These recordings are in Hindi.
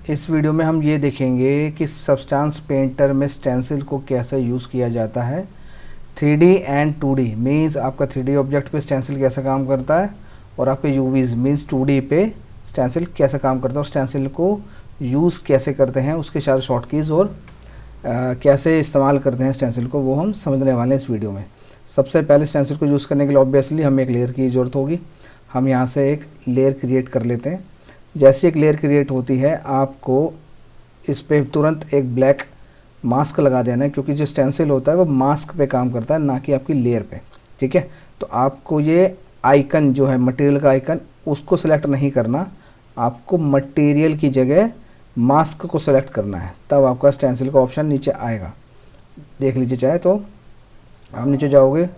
इस वीडियो में हम ये देखेंगे कि सब्सटेंस पेंटर में स्टेंसिल को कैसे यूज़ किया जाता है। 3D एंड 2D मीन्स आपका 3D ऑब्जेक्ट पे स्टेंसिल कैसे काम करता है और आपके यूवीज मीन्स 2D पे स्टेंसिल कैसे काम करता है और स्टेंसिल को यूज़ कैसे करते हैं, उसके सारे शॉर्ट कीज़ और कैसे इस्तेमाल करते हैं स्टेंसिल को, वो हम समझने वाले हैं इस वीडियो में। सबसे पहले स्टेंसिल को यूज़ करने के लिए ऑब्वियसली हमें एक लेयर की ज़रूरत होगी। हम यहाँ से एक लेयर क्रिएट कर लेते हैं। जैसे एक लेयर क्रिएट होती है आपको इस पे तुरंत एक ब्लैक मास्क लगा देना है, क्योंकि जो स्टेंसिल होता है वो मास्क पे काम करता है, ना कि आपकी लेयर पे। ठीक है, तो आपको ये आइकन जो है मटेरियल का आइकन, उसको सिलेक्ट नहीं करना, आपको मटेरियल की जगह मास्क को सिलेक्ट करना है, तब आपका स्टेंसिल का ऑप्शन नीचे आएगा। देख लीजिए, चाहे तो आप नीचे जाओगे,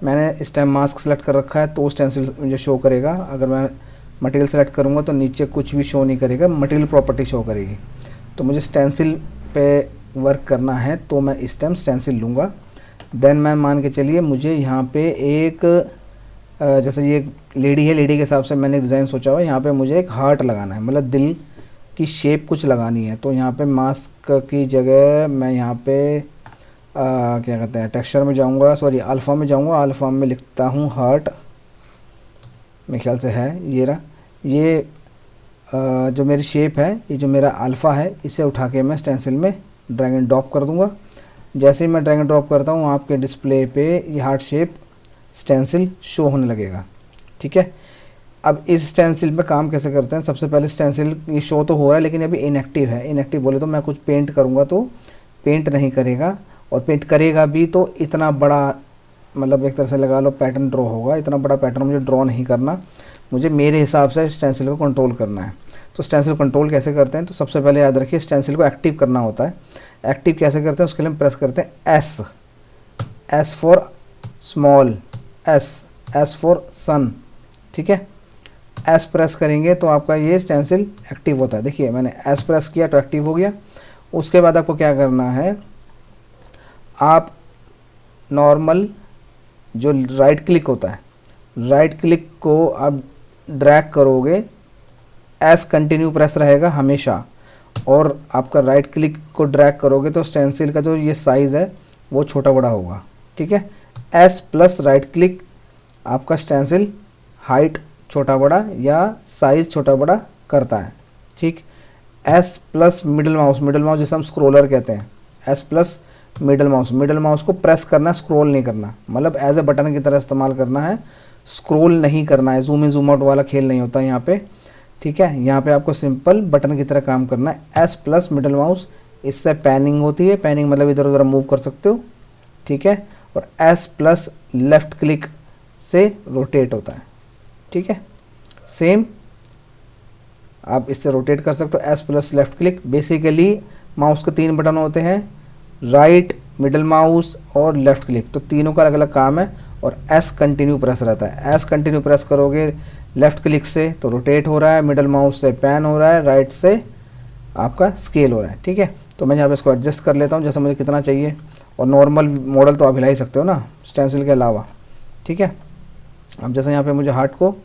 मैंने इस टाइम मास्क सेलेक्ट कर रखा है तो स्टेंसिल मुझे शो करेगा। अगर मैं मटेरियल सेलेक्ट करूँगा तो नीचे कुछ भी शो नहीं करेगा, मटेरियल प्रॉपर्टी शो करेगी। तो मुझे स्टेंसिल पे वर्क करना है तो मैं इस टाइम स्टेंसिल लूँगा। देन मैं मान के चलिए मुझे यहाँ पे एक जैसे ये लेडी है, लेडी के हिसाब से मैंने डिज़ाइन सोचा हुआ है। यहाँ पे मुझे एक हार्ट लगाना है, मतलब दिल की शेप कुछ लगानी है। तो यहाँ पे मास्क की जगह मैं यहाँ पे क्या कहते हैं, टेक्सचर में जाऊँगा, सॉरी अल्फ़ा में जाऊँगा। अल्फ़ा में लिखता हूँ हार्ट, मेरे ख्याल से है ये रहा। ये जो मेरी शेप है, ये जो मेरा अल्फ़ा है, इसे उठा के मैं स्टेंसिल में ड्रैग एंड ड्रॉप कर दूँगा। जैसे ही मैं ड्रैग एंड ड्रॉप करता हूँ आपके डिस्प्ले पे ये हार्ट शेप स्टेंसिल शो होने लगेगा। ठीक है, अब इस स्टेंसिल पे काम कैसे करते हैं। सबसे पहले स्टेंसिल ये शो तो हो रहा है लेकिन अभी इनएक्टिव है। इनएक्टिव बोले तो मैं कुछ पेंट करूँगा तो पेंट नहीं करेगा, और पेंट करेगा भी तो इतना बड़ा, मतलब एक तरह से लगा लो पैटर्न ड्रॉ होगा। इतना बड़ा पैटर्न मुझे ड्रॉ नहीं करना, मुझे मेरे हिसाब से स्टेंसिल को कंट्रोल करना है। तो स्टेंसिल कंट्रोल कैसे करते हैं, तो सबसे पहले याद रखिए स्टेंसिल को एक्टिव करना होता है। एक्टिव कैसे करते हैं, उसके लिए हम प्रेस करते हैं S for small, S for son. ठीक है, एस प्रेस करेंगे तो आपका ये स्टेंसिल एक्टिव होता है। देखिए मैंने एस प्रेस किया तो एक्टिव हो गया। उसके बाद आपको क्या करना है, आप नॉर्मल जो राइट क्लिक होता है, राइट क्लिक को आप ड्रैग करोगे, एस कंटिन्यू प्रेस रहेगा हमेशा, और आपका राइट क्लिक को ड्रैग करोगे तो स्टेंसिल का जो ये साइज़ है वो छोटा बड़ा होगा। ठीक है, एस प्लस राइट क्लिक आपका स्टेंसिल हाइट छोटा बड़ा या साइज़ छोटा बड़ा करता है। ठीक, S plus middle mouse, middle mouse जैसे हम स्क्रोलर कहते हैं, S plus middle mouse, middle mouse को प्रेस करना, स्क्रॉल नहीं करना, मतलब एज ए बटन की तरह इस्तेमाल करना है, स्क्रॉल नहीं करना है। जूम इन जूम आउट वाला खेल नहीं होता यहाँ पे। ठीक है, यहाँ पे आपको सिंपल बटन की तरह काम करना है। एस प्लस मिडल माउस, इससे पैनिंग होती है, पैनिंग मतलब इधर उधर मूव कर सकते हो। ठीक है, और एस प्लस लेफ़्ट क्लिक से रोटेट होता है। ठीक है, सेम आप इससे रोटेट कर सकते हो, S plus left click. Basically mouse के 3 बटन होते हैं, राइट, मिडल माउस और लेफ़्ट क्लिक, तो तीनों का अलग अलग काम है। और एस कंटिन्यू प्रेस रहता है। एस कंटिन्यू प्रेस करोगे लेफ़्ट क्लिक से तो रोटेट हो रहा है, मिडल माउस से पैन हो रहा है, राइट से आपका स्केल हो रहा है। ठीक है, तो मैं यहाँ पे इसको एडजस्ट कर लेता हूँ जैसे मुझे कितना चाहिए, और नॉर्मल मॉडल तो आप हिला ही सकते हो ना स्टेंसिल के अलावा। ठीक है, अब जैसे यहाँ पे मुझे हार्ट को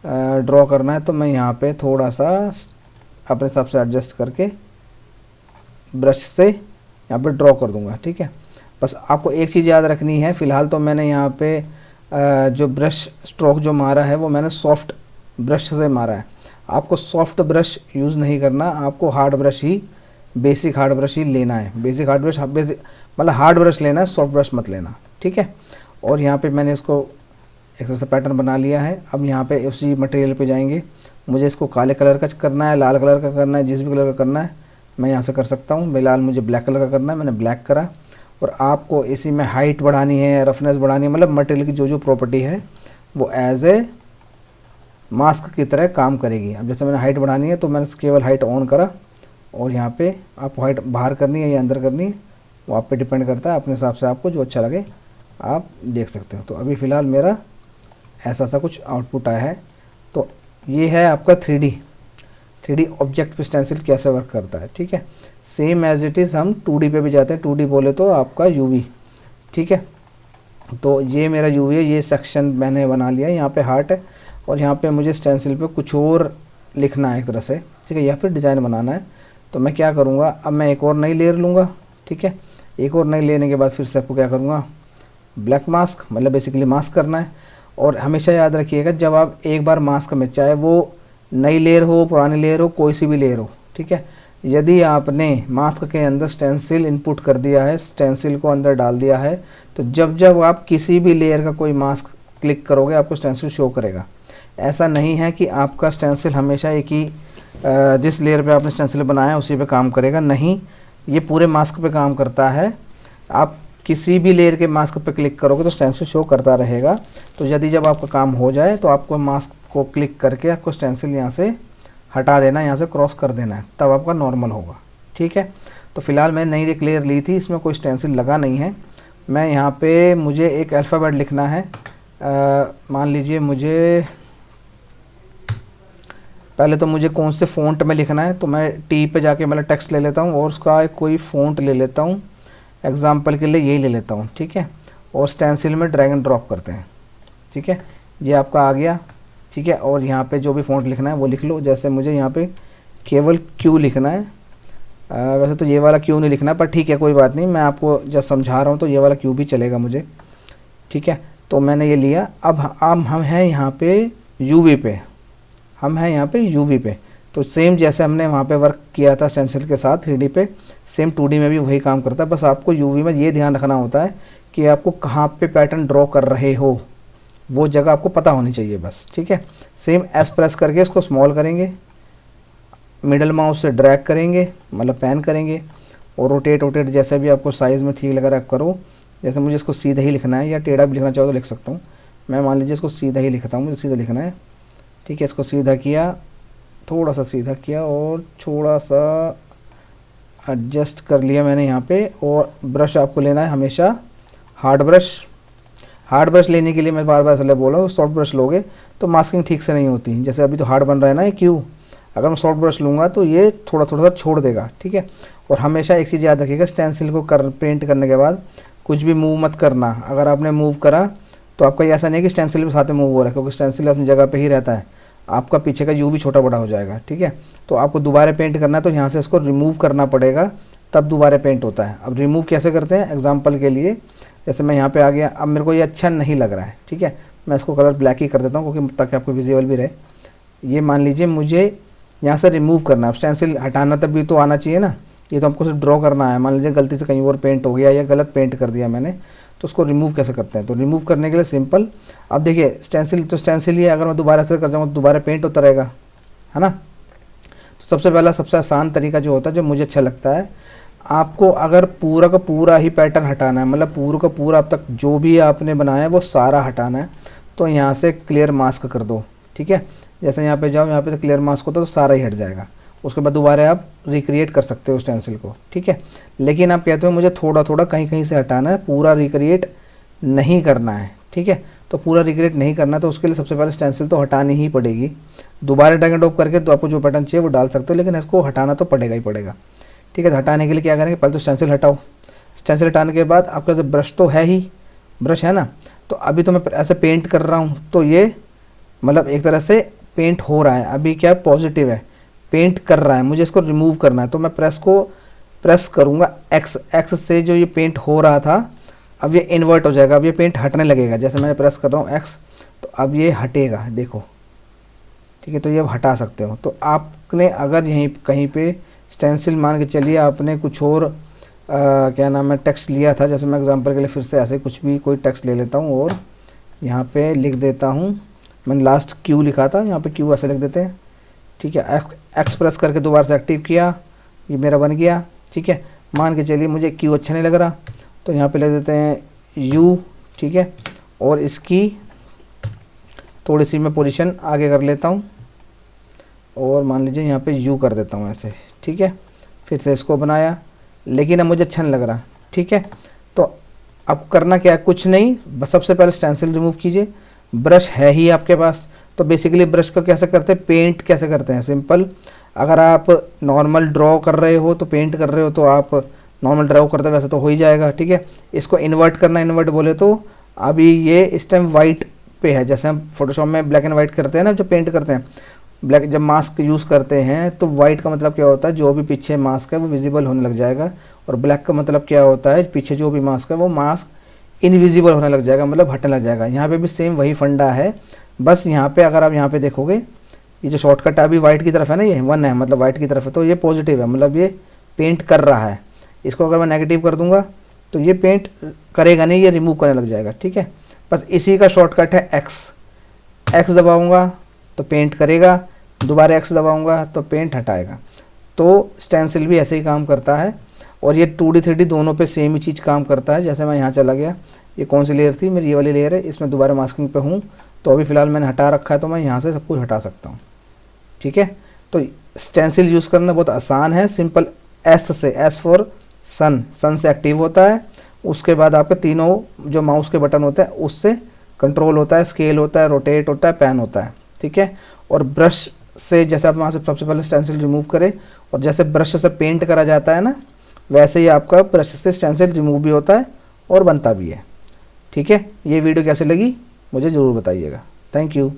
ड्रॉ करना है तो मैं यहाँ पे थोड़ा सा अपने हिसाब से एडजस्ट करके ब्रश से यहाँ पे ड्रॉ कर दूँगा। ठीक है, बस आपको एक चीज़ याद रखनी है, फ़िलहाल तो मैंने यहाँ पे जो ब्रश स्ट्रोक जो मारा है वो मैंने सॉफ्ट ब्रश से मारा है। आपको सॉफ्ट ब्रश यूज़ नहीं करना, आपको हार्ड ब्रश ही, बेसिक हार्ड ब्रश ही लेना है। बेसिक हार्ड ब्रश, बेसिक मतलब हार्ड ब्रश लेना है, सॉफ्ट ब्रश मत लेना। ठीक है, और यहाँ पे मैंने इसको एक तरह से पैटर्न बना लिया है। अब यहाँ पे उसी मटेरियल पे जाएंगे, मुझे इसको काले कलर का करना है, लाल कलर का करना है, जिस भी कलर का करना है मैं यहाँ से कर सकता हूँ। फिलहाल मुझे ब्लैक कलर का करना है, मैंने ब्लैक करा। और आपको इसी में हाइट बढ़ानी है, रफनेस बढ़ानी है, मतलब मटेरियल की जो जो प्रॉपर्टी है वो एज ए मास्क की तरह काम करेगी। अब जैसे मैंने हाइट बढ़ानी है तो मैंने केवल हाइट ऑन करा, और यहाँ पे आपको हाइट बाहर करनी है या अंदर करनी है वो आप पे डिपेंड करता है, अपने हिसाब से आपको जो अच्छा लगे आप देख सकते हो। तो अभी फ़िलहाल मेरा ऐसा सा कुछ आउटपुट आया है। तो ये है आपका 3D ऑब्जेक्ट पे स्टेंसिल कैसे वर्क करता है। ठीक है, सेम एज इट इज़ हम 2D पे भी जाते हैं। 2D बोले तो आपका यूवी। ठीक है, तो ये मेरा यूवी है, ये सेक्शन मैंने बना लिया। यहाँ पे हार्ट है और यहाँ पे मुझे स्टेंसिल पे कुछ और लिखना है एक तरह से, ठीक है, या फिर डिज़ाइन बनाना है। तो मैं क्या करूँगा, अब मैं एक और नई लेयर लूँगा, ठीक है। एक और नई लेने के बाद फिर से आपको क्या करूँगा, ब्लैक मास्क, मतलब बेसिकली मास्क करना है। और हमेशा याद रखिएगा जब आप एक बार मास्क में, चाहे वो नई लेयर हो, पुरानी लेयर हो, कोई सी भी लेयर हो, ठीक है, यदि आपने मास्क के अंदर स्टेंसिल इनपुट कर दिया है, स्टेंसिल को अंदर डाल दिया है, तो जब जब आप किसी भी लेयर का कोई मास्क क्लिक करोगे आपको स्टेंसिल शो करेगा। ऐसा नहीं है कि आपका स्टेंसिल हमेशा एक ही जिस लेयर पे आपने स्टेंसिल बनाया उसी पे काम करेगा, नहीं, ये पूरे मास्क पे काम करता है। आप किसी भी लेयर के मास्क पे क्लिक करोगे तो स्टेंसिल शो करता रहेगा। तो यदि जब आपका काम हो जाए तो आपको मास्क को क्लिक करके आपको स्टेंसिल यहाँ से हटा देना है, यहाँ से क्रॉस कर देना है, तब आपका नॉर्मल होगा, ठीक है। तो फिलहाल मैंने नई एक लेयर ली थी, इसमें कोई स्टेंसिल लगा नहीं है। मैं यहाँ पे मुझे एक अल्फ़ाबेट लिखना है, मान लीजिए मुझे पहले तो मुझे कौन से फ़ॉन्ट में लिखना है, तो मैं टी पे जाके मतलब टेक्स्ट ले लेता हूँ और उसका एक कोई फ़ॉन्ट ले लेता हूँ, एग्जाम्पल के लिए यही ले लेता हूँ, ठीक है। और स्टेंसिल में ड्रैग एंड ड्रॉप करते हैं, ठीक है, ये आपका आ गया, ठीक है। और यहाँ पे जो भी फ़ॉन्ट लिखना है वो लिख लो। जैसे मुझे यहाँ पे केवल क्यू लिखना है, वैसे तो ये वाला क्यू नहीं लिखना, पर ठीक है कोई बात नहीं, मैं आपको जब समझा रहा हूँ तो ये वाला क्यू भी चलेगा मुझे, ठीक है। तो मैंने ये लिया। अब हम हैं यहाँ पे यूवी पे, हम हैं यहाँ पे यूवी पे। तो सेम जैसे हमने वहाँ पे वर्क किया था स्टेंसिल के साथ 3D पे, सेम 2D में भी वही काम करता है। बस आपको यूवी में ये ध्यान रखना होता है कि आपको कहाँ पे पैटर्न ड्रॉ कर रहे हो, वो जगह आपको पता होनी चाहिए बस, ठीक है। सेम एस प्रेस करके इसको स्मॉल करेंगे, मिडल माउस से ड्रैग करेंगे, मतलब पैन करेंगे, और रोटेट जैसे भी आपको साइज़ में ठीक लग रहा है आप करो। जैसे मुझे इसको सीधा ही लिखना है या टेढ़ा भी लिखना चाहो तो लिख सकता हूँ। मैं मान लीजिए इसको सीधा ही लिखता हूँ, मुझे सीधा लिखना है, ठीक है। इसको सीधा किया, थोड़ा सा सीधा किया और थोड़ा सा एडजस्ट कर लिया मैंने यहाँ पे। और ब्रश आपको लेना है हमेशा हार्ड ब्रश। हार्ड ब्रश लेने के लिए मैं बार बार इसलिए बोल रहा हूँ, सॉफ्ट ब्रश लोगे तो मास्किंग ठीक से नहीं होती। जैसे अभी तो हार्ड बन रहा है ना ये क्यू, अगर मैं सॉफ्ट ब्रश लूँगा तो ये थोड़ा सा छोड़ देगा, ठीक है। और हमेशा एक चीज़ याद रखिएगा, स्टेंसिल को पेंट करने के बाद कुछ भी मूव मत करना। अगर आपने मूव करा तो आपका ये ऐसा नहीं है कि स्टेंसिल भी साथ में मूव हो रहा है, क्योंकि स्टेंसिल अपनी जगह पे ही रहता है, आपका पीछे का यू भी छोटा बड़ा हो जाएगा, ठीक है। तो आपको दोबारा पेंट करना है तो यहाँ से इसको रिमूव करना पड़ेगा, तब दोबारा पेंट होता है। अब रिमूव कैसे करते हैं, एग्जांपल के लिए जैसे मैं यहाँ पे आ गया, अब मेरे को ये अच्छा नहीं लग रहा है, ठीक है, मैं इसको कलर ब्लैक ही कर देता हूँ क्योंकि ताकि आपको विजुअल भी रहे। ये मान लीजिए मुझे यहाँ से रिमूव करना है, अब स्टेंसिल हटाना तब भी तो आना चाहिए ना, ये तो हमको सिर्फ ड्रॉ करना है। मान लीजिए गलती से कहीं और पेंट हो गया या गलत पेंट कर दिया मैंने, तो उसको रिमूव कैसे करते हैं। तो रिमूव करने के लिए सिंपल, अब देखिए स्टेंसिल तो स्टेंसिल ही है, अगर मैं दोबारा से कर जाऊँगा तो दोबारा पेंट होता रहेगा, है ना। तो सबसे पहला सबसे आसान तरीका जो होता है, जो मुझे अच्छा लगता है, आपको अगर पूरा का पूरा ही पैटर्न हटाना है, मतलब पूरा का पूरा अब तक जो भी आपने बनाया है वो सारा हटाना है, तो यहाँ से क्लियर मास्क कर दो, ठीक है। जैसे यहाँ पे जाओ, यहाँ पे तो क्लियर मास्क होता है तो सारा ही हट जाएगा। उसके बाद दोबारा आप रिक्रिएट कर सकते हो स्टेंसिल को, ठीक है। लेकिन आप कहते हो मुझे थोड़ा थोड़ा कहीं कहीं से हटाना है, पूरा रिक्रिएट नहीं करना है, ठीक है। तो पूरा रिक्रिएट नहीं करना, तो उसके लिए सबसे पहले स्टेंसिल तो हटानी ही पड़ेगी। दोबारा ड्रैग एंड ड्रॉप करके तो आपको जो पैटर्न चाहिए वो डाल सकते हो, लेकिन इसको हटाना तो पड़ेगा ही पड़ेगा, ठीक है। तो हटाने के लिए क्या करेंगे, पहले तो स्टेंसिल हटाओ। स्टेंसिल हटाने के बाद आपका जो ब्रश तो है ही, ब्रश है ना, तो अभी तो मैं ऐसे पेंट कर रहा हूँ, तो ये मतलब एक तरह से पेंट हो रहा है, अभी क्या पॉजिटिव है, पेंट कर रहा है, मुझे इसको रिमूव करना है। तो मैं प्रेस करूँगा एक्स से, जो ये पेंट हो रहा था अब ये इन्वर्ट हो जाएगा, अब ये पेंट हटने लगेगा। जैसे मैं प्रेस कर रहा हूँ एक्स, तो अब ये हटेगा, देखो, ठीक है। तो ये अब हटा सकते हो। तो आपने अगर यहीं कहीं पे स्टेंसिल मान के चलिए आपने कुछ और क्या नाम है टेक्स्ट लिया था, जैसे मैं एग्जांपल के लिए फिर से ऐसे कुछ भी कोई टेक्स्ट ले लेता हूँ और यहाँ पे लिख देता हूँ, मैंने लास्ट क्यू लिखा था, यहाँ पे क्यू ऐसे लिख देते हैं, ठीक है। एक्स प्रेस करके दोबारा से एक्टिव किया, ये मेरा बन गया, ठीक है। मान के चलिए मुझे क्यू अच्छा नहीं लग रहा, तो यहाँ पे ले देते हैं यू, ठीक है। और इसकी थोड़ी सी मैं पोजीशन आगे कर लेता हूँ और मान लीजिए यहाँ पे यू कर देता हूँ ऐसे, ठीक है। फिर से इसको बनाया, लेकिन अब मुझे अच्छा नहीं लग रहा, ठीक है। तो अब करना क्या है, कुछ नहीं, बस सबसे पहले स्टेंसिल रिमूव कीजिए। ब्रश है ही आपके पास, तो बेसिकली ब्रश को कैसे करते हैं, पेंट कैसे करते हैं, सिंपल। अगर आप नॉर्मल ड्रॉ कर रहे हो तो पेंट कर रहे हो तो आप नॉर्मल ड्रॉ करते वैसे तो हो ही जाएगा, ठीक है। इसको इन्वर्ट करना, इन्वर्ट बोले तो अभी ये इस टाइम वाइट पे है, जैसे हम फोटोशॉप में ब्लैक एंड वाइट करते हैं ना जब पेंट करते हैं, ब्लैक जब मास्क यूज़ करते हैं तो वाइट का मतलब क्या होता है, जो भी पीछे मास्क है वो विजिबल होने लग जाएगा, और ब्लैक का मतलब क्या होता है, पीछे जो भी मास्क है वो मास्क इनविजिबल होने लग जाएगा, मतलब हटने लग जाएगा। यहाँ पे भी सेम वही फंडा है, बस यहाँ पे अगर आप यहाँ पे देखोगे ये जो शॉर्टकट है अभी वाइट की तरफ है ना, ये 1 है मतलब वाइट की तरफ है, तो ये पॉजिटिव है, मतलब ये पेंट कर रहा है। इसको अगर मैं नेगेटिव कर दूंगा तो ये पेंट करेगा नहीं, ये रिमूव करने लग जाएगा। ठीक है, बस इसी का शॉर्टकट है एक्स दबाऊंगा तो पेंट करेगा, दोबारा एक्स दबाऊंगा तो पेंट हटाएगा। तो स्टेंसिल भी ऐसे ही काम करता है, और ये 2D 3D दोनों पे सेम ही चीज़ काम करता है। जैसे मैं यहाँ चला गया, ये कौन सी लेयर थी, मेरी ये वाली लेयर है, इसमें दोबारा मास्किंग पे हूँ तो अभी फ़िलहाल मैंने हटा रखा है, तो मैं यहाँ से सब कुछ हटा सकता हूँ। ठीक है, तो स्टेंसिल यूज़ करना बहुत आसान है, सिंपल एस फॉर सन से एक्टिव होता है। उसके बाद आपके तीनों जो माउस के बटन होते हैं उससे कंट्रोल होता है, स्केल होता है, रोटेट होता है, पैन होता है। ठीक है, और ब्रश से जैसे आप वहाँ से सबसे पहले स्टेंसिल रिमूव करें, और जैसे ब्रश से पेंट करा जाता है ना, वैसे ही आपका ब्रश से स्टेंसिल रिमूव भी होता है और बनता भी है। ठीक है, ये वीडियो कैसे लगी मुझे ज़रूर बताइएगा। Thank you.